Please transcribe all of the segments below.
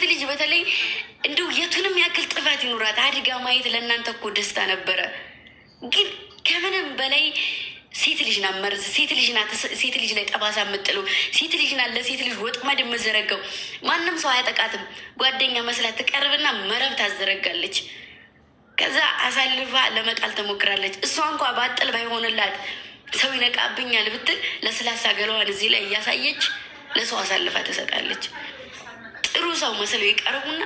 ልጅ በተለይ እንደው የቱንም ያክል ጥፋት ይኑራት አድጋ ማየት ለእናንተ እኮ ደስታ ነበረ። ግን ከምንም በላይ ሴት ልጅ ናት መርዝ፣ ሴት ልጅ ናት ሴት ልጅ ላይ ጠባሳ የምጥለው፣ ሴት ልጅ ናት ለሴት ልጅ ወጥመድ የምዘረጋው። ማንም ሰው አያጠቃትም። ጓደኛ መስላት ትቀርብና መረብ ታዘረጋለች። ከዛ አሳልፋ ለመጣል ትሞክራለች። እሷ እንኳ ባጥል ባይሆንላት ሰው ይነቃብኛል ብትል ለስላሳ ገለዋን እዚህ ላይ እያሳየች ለሰው አሳልፋ ትሰጣለች። ጥሩ ሰው መስለው ይቀርቡና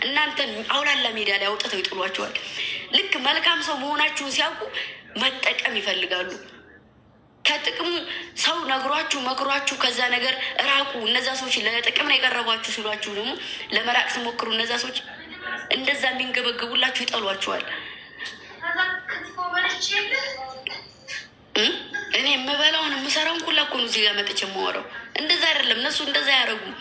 እናንተን አውላላ ሜዳ ላይ አውጥተው ይጥሏቸዋል። ልክ መልካም ሰው መሆናችሁን ሲያውቁ መጠቀም ይፈልጋሉ። ከጥቅሙ ሰው ነግሯችሁ መክሯችሁ ከዛ ነገር ራቁ። እነዛ ሰዎች ለጥቅም ነው የቀረቧችሁ ሲሏችሁ ደግሞ ለመራቅ ስሞክሩ እነዛ ሰዎች እንደዛ የሚንገበገቡላችሁ ይጠሏችኋል። እኔ የምበላውን የምሰራውን ሁላ እኮ ነው እዚህ ጋር መጥቼ የማወራው። እንደዛ አይደለም፣ እነሱ እንደዛ አያደርጉም።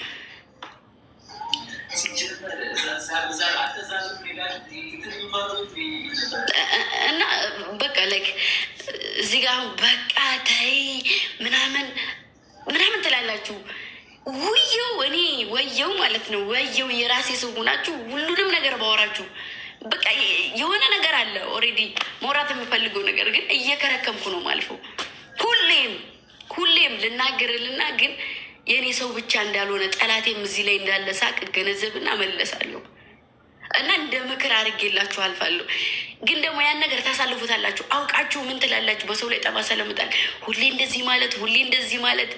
እና በቃ ላይክ እዚህ ጋር አሁን በቃ ተይ ምናምን ምናምን ትላላችሁ። ውየው እኔ ወየው ማለት ነው። ወየው የራሴ ሰው ሆናችሁ ሁሉንም ነገር ባወራችሁ በቃ የሆነ ነገር አለ ኦልሬዲ መውራት የምፈልገው ነገር ግን እየከረከምኩ ነው ማልፈው። ሁሌም ልናገርልና ግን የእኔ ሰው ብቻ እንዳልሆነ ጠላቴም እዚህ ላይ እንዳለ ሳቅ ገነዘብና መለሳለሁ እና እንደ ምክር አድርጌላችሁ አልፋለሁ። ግን ደግሞ ያን ነገር ታሳልፉታላችሁ። አውቃችሁ ምን ትላላችሁ? በሰው ላይ ጠባሳ ለመጣል ሁሌ እንደዚህ ማለት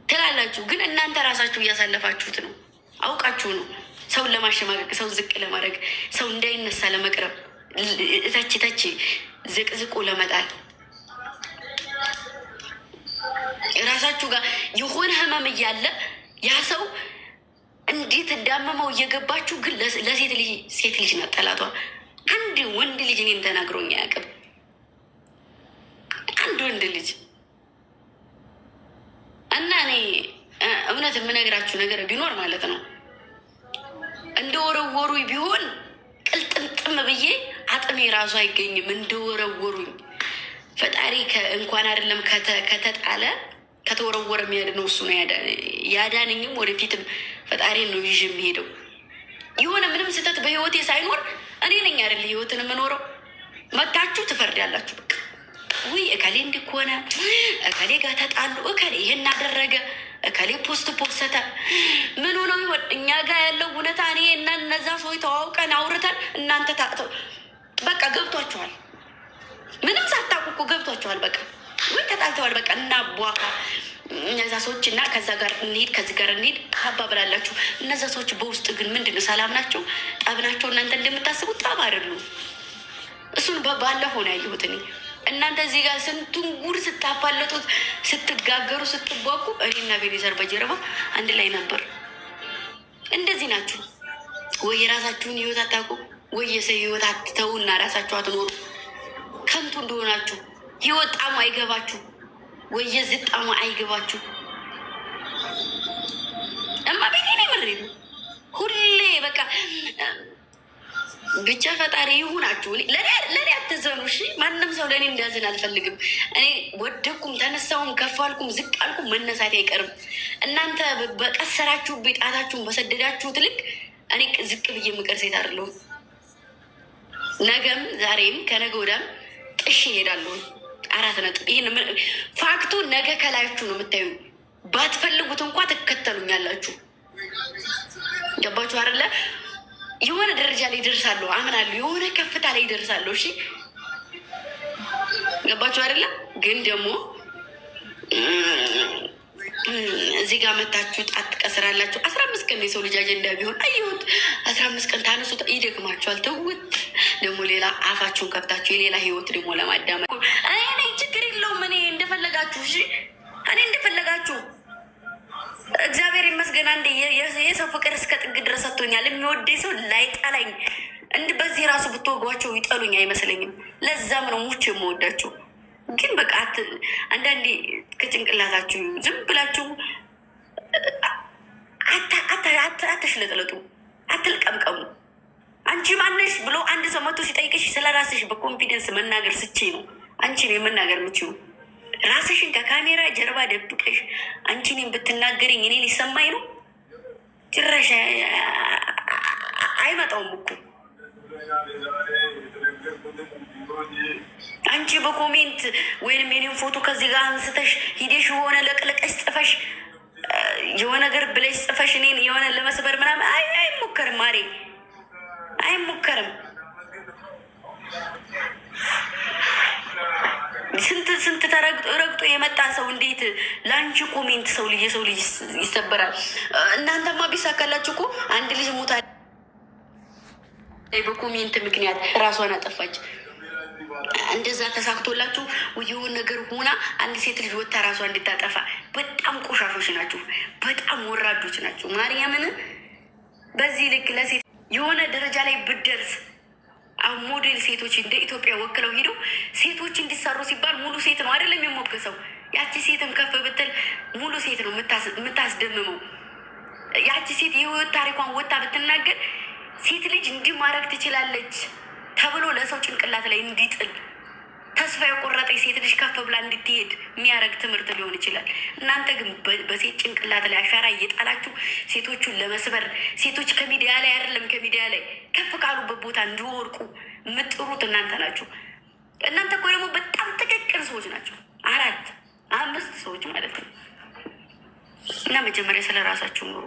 ትላላችሁ። ግን እናንተ ራሳችሁ እያሳለፋችሁት ነው። አውቃችሁ ነው። ሰውን ለማሸማቀቅ፣ ሰው ዝቅ ለማድረግ፣ ሰው እንዳይነሳ ለመቅረብ፣ ታች ዝቅዝቁ ለመጣል ራሳችሁ ጋር የሆነ ህመም እያለ ያ ሰው እንዴት እንዳመመው እየገባችሁ ግን ለሴት ልጅ ናት ጠላቷ። አንድ ወንድ ልጅ እኔም ተናግሮኝ አያውቅም። አንድ ወንድ ልጅ እና እኔ እውነት የምነግራችሁ ነገር ቢኖር ማለት ነው እንደወረወሩኝ ቢሆን ቅልጥምጥም ብዬ አጥሜ ራሱ አይገኝም። እንደወረወሩኝ ፈጣሪ እንኳን አይደለም ከተጣለ ከተወረወረ የሚያድነው እሱ ነው። ያዳነኝም ወደፊትም ፈጣሪን ነው ይዤ የሚሄደው። የሆነ ምንም ስህተት በህይወቴ ሳይኖር እኔ ነኝ አይደል ህይወትን የምኖረው። መታችሁ ትፈርዳላችሁ። በቃ ውይ እከሌ እንዲኮነ እከሌ ጋር ተጣሉ፣ እከሌ ይሄን አደረገ፣ እከሌ ፖስት ፖስተተ ምን ሆነው ይሆን? እኛ ጋር ያለው እውነታ እኔ እና እነዛ ሰዎች ተዋውቀን አውርተን እናንተ በቃ ገብቷችኋል። ምንም ሳታውቁ እኮ ገብቷችኋል። በቃ ወይ ተጣልተዋል። በቃ እና ቧካ እነዛ ሰዎች እና ከዛ ጋር እንሂድ ከዚህ ጋር እንሂድ ታባብላላችሁ። እነዛ ሰዎች በውስጥ ግን ምንድን ነው? ሰላም ናቸው? ጠብ ናቸው? እናንተ እንደምታስቡት ጠብ አይደሉም። እሱን ባለፈው ነው ያየሁት እኔ። እናንተ እዚህ ጋር ስንቱን ጉድ ስታፋለጡት፣ ስትጋገሩ፣ ስትቧቁ እኔና ቤኔዘር በጀርባ አንድ ላይ ነበር። እንደዚህ ናችሁ ወይ? የራሳችሁን ህይወት አታውቁ ወይ? የሰው ህይወት አትተውና ራሳችሁ አትኖሩ። ከንቱ እንደሆናችሁ ህይወት ጣሙ አይገባችሁ ወይ? የዚህ ጣሙ አይገባችሁ። እማ ቤቴ ነው ምሬ ነው ሁሌ በቃ ብቻ ፈጣሪ ይሁናችሁ። ለእኔ አትዘኑ እሺ። ማንም ሰው ለእኔ እንዲያዝን አልፈልግም። እኔ ወደኩም ተነሳውም ከፍ አልኩም ዝቅ አልኩም መነሳት አይቀርም። እናንተ በቀሰራችሁ ጣታችሁን በሰደዳችሁት ልክ እኔ ዝቅ ብዬ የምቀር ሴት አይደለሁም። ነገም ዛሬም ከነገ ወዲያም ጥሽ ይሄዳለሁ። 4 ነጥብ። ይህን ፋክቱ ነገ ከላያችሁ ነው የምታዩ። ባትፈልጉት እንኳ ትከተሉኛላችሁ። ገባችሁ አይደለ? የሆነ ደረጃ ላይ ይደርሳለሁ አምናለሁ። የሆነ ከፍታ ላይ ይደርሳለሁ። እሺ ገባችሁ አይደለ? ግን ደግሞ እዚህ ጋር መታችሁ ጣት ትቀስራላችሁ። 15 ቀን የሰው ልጅ አጀንዳ ቢሆን አየሁት። 15 ቀን ታነሱ ይደግማችኋል። ተውት። ደግሞ ሌላ አፋችሁን ከፍታችሁ የሌላ ህይወት ደግሞ ለማዳመጥ እኔ ችግር የለውም። እኔ እንደፈለጋችሁ እሺ፣ እኔ እንደፈለጋችሁ እግዚአብሔር ይመስገን። አንዴ የሰው ፍቅር እስከ ጥግ ድረስ ሰጥቶኛል። የሚወደኝ ሰው ላይጠላኝ በዚህ ራሱ ብትወጓቸው ይጠሉኝ አይመስለኝም። ለዛም ነው ሙች የምወዳቸው። ግን በቃ አንዳንዴ ከጭንቅላታችሁ ዝም ብላችሁ አትሽለጥለጡ፣ አትልቀምቀሙ። አንቺ ማነሽ ብሎ አንድ ሰው መቶ ሲጠይቅሽ ስለ ራስሽ በኮንፊደንስ መናገር ስቼ ነው አንቺን የመናገር ምችው። ራስሽን ከካሜራ ጀርባ ደብቀሽ አንቺን ብትናገሪኝ እኔ ሊሰማኝ ነው? ጭራሽ አይመጣውም እኮ አንቺ በኮሜንት ወይንም የኔን ፎቶ ከዚህ ጋር አንስተሽ ሂደሽ የሆነ ለቅለቀሽ ጽፈሽ የሆነ ነገር ብለሽ ጽፈሽ እኔን የሆነ ለመስበር ምናምን አይሞከርም። ማሬ አይሞከርም። ስንት ተረግጦ የመጣ ሰው እንዴት ለአንቺ ኮሜንት ሰው ልጅ ይሰበራል? እናንተማ ቢሳካላችሁ እኮ አንድ ልጅ ሞታ በኮሜንት ምክንያት ራሷን አጠፋች። እንደዛ ተሳክቶላችሁ የሆነ ነገር ሆና አንድ ሴት ልጅ ወታ ራሷ እንድታጠፋ በጣም ቆሻሾች ናችሁ፣ በጣም ወራዶች ናችሁ። ማርያምን በዚህ ልክ ለሴት የሆነ ደረጃ ላይ ብደርስ አሁን ሞዴል ሴቶች እንደ ኢትዮጵያ ወክለው ሄደው ሴቶች እንዲሰሩ ሲባል ሙሉ ሴት ነው አይደለም የሚሞገሰው። ያቺ ሴትም ከፍ ብትል ሙሉ ሴት ነው የምታስደምመው። ያቺ ሴት የህይወት ታሪኳን ወጣ ብትናገር ሴት ልጅ እንዲህ ማድረግ ትችላለች ተብሎ ለሰው ጭንቅላት ላይ እንዲጥል ተስፋ የቆረጠ ሴት ልጅ ከፍ ብላ እንድትሄድ የሚያደርግ ትምህርት ሊሆን ይችላል። እናንተ ግን በሴት ጭንቅላት ላይ አሻራ እየጣላችሁ ሴቶቹን ለመስበር ሴቶች ከሚዲያ ላይ አይደለም ከሚዲያ ላይ ከፍ ካሉበት ቦታ እንዲወርቁ የምጥሩት እናንተ ናችሁ። እናንተ እኮ ደግሞ በጣም ጥቅቅን ሰዎች ናቸው። 4 5 ሰዎች ማለት ነው። እና መጀመሪያ ስለ ራሳችሁ ኑሩ።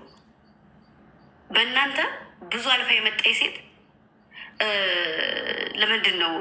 በእናንተ ብዙ አልፋ የመጣ ሴት ለምንድን ነው